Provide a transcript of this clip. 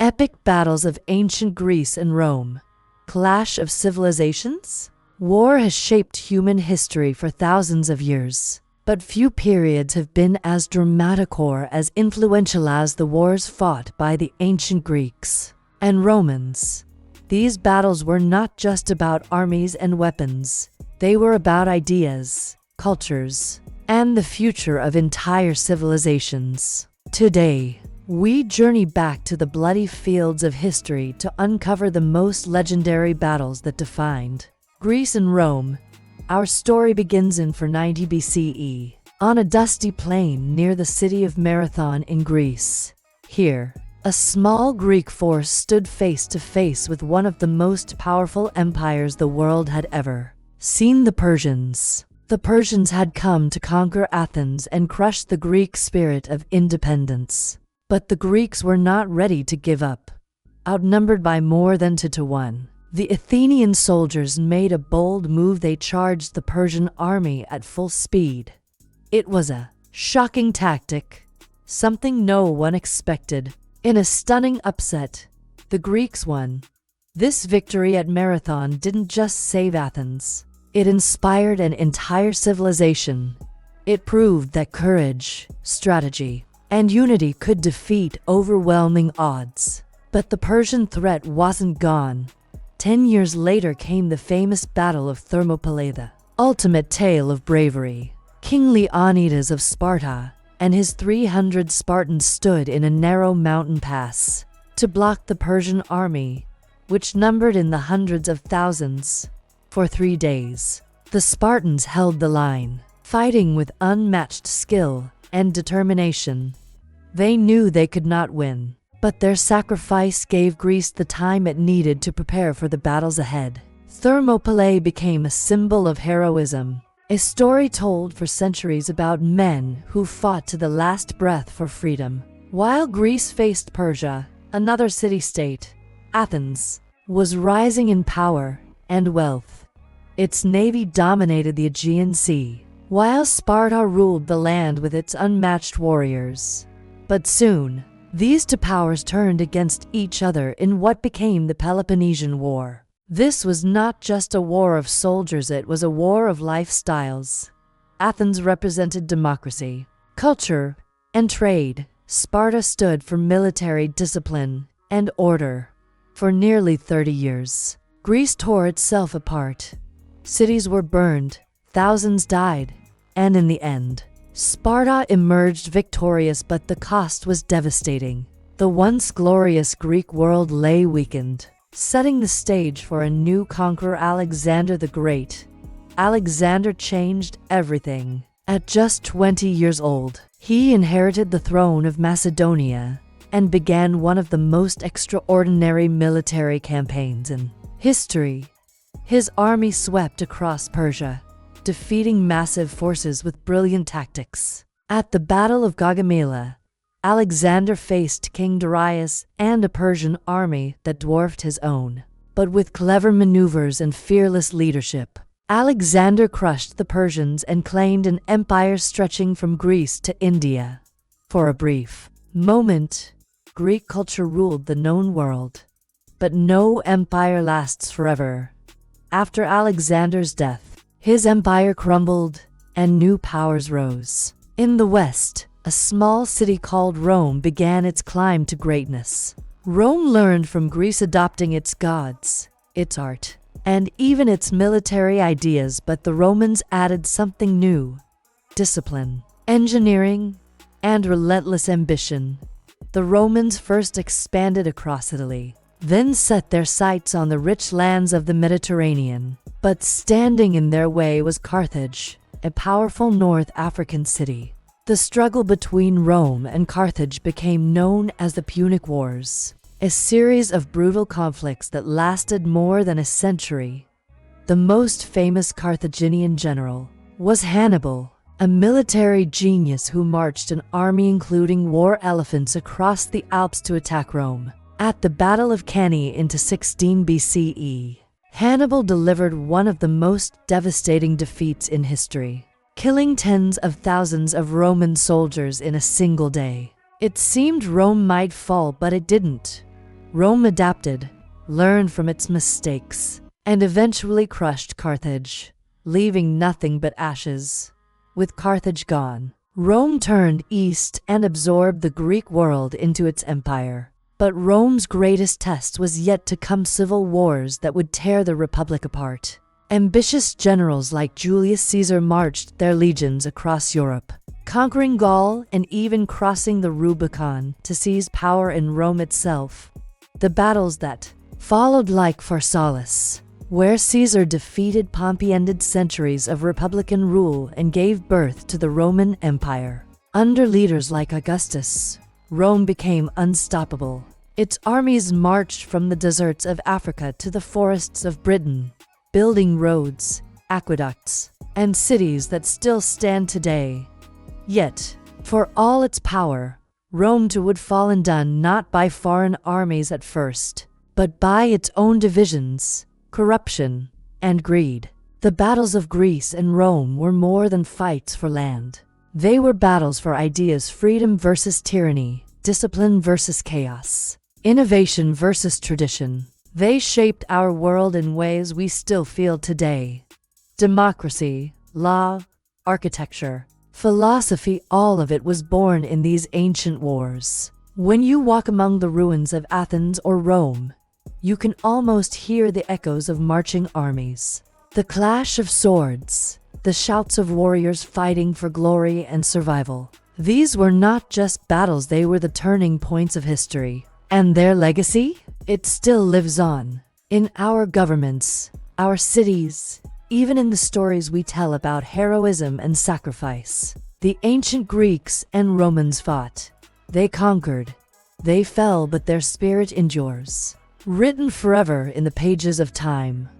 Epic battles of ancient Greece and Rome. Clash of civilizations? War has shaped human history for thousands of years, but few periods have been as dramatic or as influential as the wars fought by the ancient Greeks and Romans. These battles were not just about armies and weapons. They were about ideas, cultures, and the future of entire civilizations. Today, we journey back to the bloody fields of history to uncover the most legendary battles that defined Greece and Rome. Our story begins in 490 BCE, on a dusty plain near the city of Marathon in Greece. Here, a small Greek force stood face to face with one of the most powerful empires the world had ever seen: the Persians. The Persians had come to conquer Athens and crush the Greek spirit of independence. But the Greeks were not ready to give up. Outnumbered by more than 2-1, the Athenian soldiers made a bold move. They charged the Persian army at full speed. It was a shocking tactic, something no one expected. In a stunning upset, the Greeks won. This victory at Marathon didn't just save Athens. It inspired an entire civilization. It proved that courage, strategy, and unity could defeat overwhelming odds. But the Persian threat wasn't gone. 10 years later came the famous Battle of Thermopylae, the ultimate tale of bravery. King Leonidas of Sparta and his 300 Spartans stood in a narrow mountain pass to block the Persian army, which numbered in the hundreds of thousands. For 3 days, the Spartans held the line, fighting with unmatched skill and determination. They knew they could not win, but their sacrifice gave Greece the time it needed to prepare for the battles ahead. Thermopylae became a symbol of heroism, a story told for centuries about men who fought to the last breath for freedom. While Greece faced Persia, another city-state, Athens was rising in power and wealth. Its navy dominated the Aegean Sea, while Sparta ruled the land with its unmatched warriors. But soon, these two powers turned against each other in what became the Peloponnesian War. This was not just a war of soldiers, it was a war of lifestyles. Athens represented democracy, culture, and trade. Sparta stood for military discipline and order. For nearly 30 years, Greece tore itself apart. Cities were burned, thousands died, and in the end, Sparta emerged victorious, but the cost was devastating. The once glorious Greek world lay weakened, setting the stage for a new conqueror, Alexander the Great. Alexander changed everything. At just 20 years old, he inherited the throne of Macedonia and began one of the most extraordinary military campaigns in history. His army swept across Persia, defeating massive forces with brilliant tactics. At the Battle of Gaugamela, Alexander faced King Darius and a Persian army that dwarfed his own. But with clever maneuvers and fearless leadership, Alexander crushed the Persians and claimed an empire stretching from Greece to India. For a brief moment, Greek culture ruled the known world. But no empire lasts forever. After Alexander's death, his empire crumbled, and new powers rose. In the West, a small city called Rome began its climb to greatness. Rome learned from Greece, adopting its gods, its art, and even its military ideas, but the Romans added something new: discipline, engineering, and relentless ambition. The Romans first expanded across Italy, then set their sights on the rich lands of the Mediterranean. But standing in their way was Carthage, a powerful North African city. The struggle between Rome and Carthage became known as the Punic Wars, a series of brutal conflicts that lasted more than a century. The most famous Carthaginian general was Hannibal, a military genius who marched an army including war elephants across the Alps to attack Rome. At the Battle of Cannae in 16 BCE, Hannibal delivered one of the most devastating defeats in history, killing tens of thousands of Roman soldiers in a single day. It seemed Rome might fall, but it didn't. Rome adapted, learned from its mistakes, and eventually crushed Carthage, leaving nothing but ashes. With Carthage gone, Rome turned east and absorbed the Greek world into its empire. But Rome's greatest test was yet to come: civil wars that would tear the Republic apart. Ambitious generals like Julius Caesar marched their legions across Europe, conquering Gaul and even crossing the Rubicon to seize power in Rome itself. The battles that followed, like Pharsalus, where Caesar defeated Pompey, ended centuries of republican rule and gave birth to the Roman Empire. Under leaders like Augustus, Rome became unstoppable. Its armies marched from the deserts of Africa to the forests of Britain, building roads, aqueducts, and cities that still stand today. Yet, for all its power, Rome too would fall undone, not by foreign armies at first, but by its own divisions, corruption, and greed. The battles of Greece and Rome were more than fights for land. They were battles for ideas: freedom versus tyranny, discipline versus chaos, innovation versus tradition. They shaped our world in ways we still feel today. Democracy, law, architecture, philosophy, all of it was born in these ancient wars. When you walk among the ruins of Athens or Rome, you can almost hear the echoes of marching armies, the clash of swords, the shouts of warriors fighting for glory and survival. These were not just battles, they were the turning points of history. And their legacy? It still lives on. In our governments, our cities, even in the stories we tell about heroism and sacrifice. The ancient Greeks and Romans fought. They conquered. They fell, but their spirit endures, written forever in the pages of time.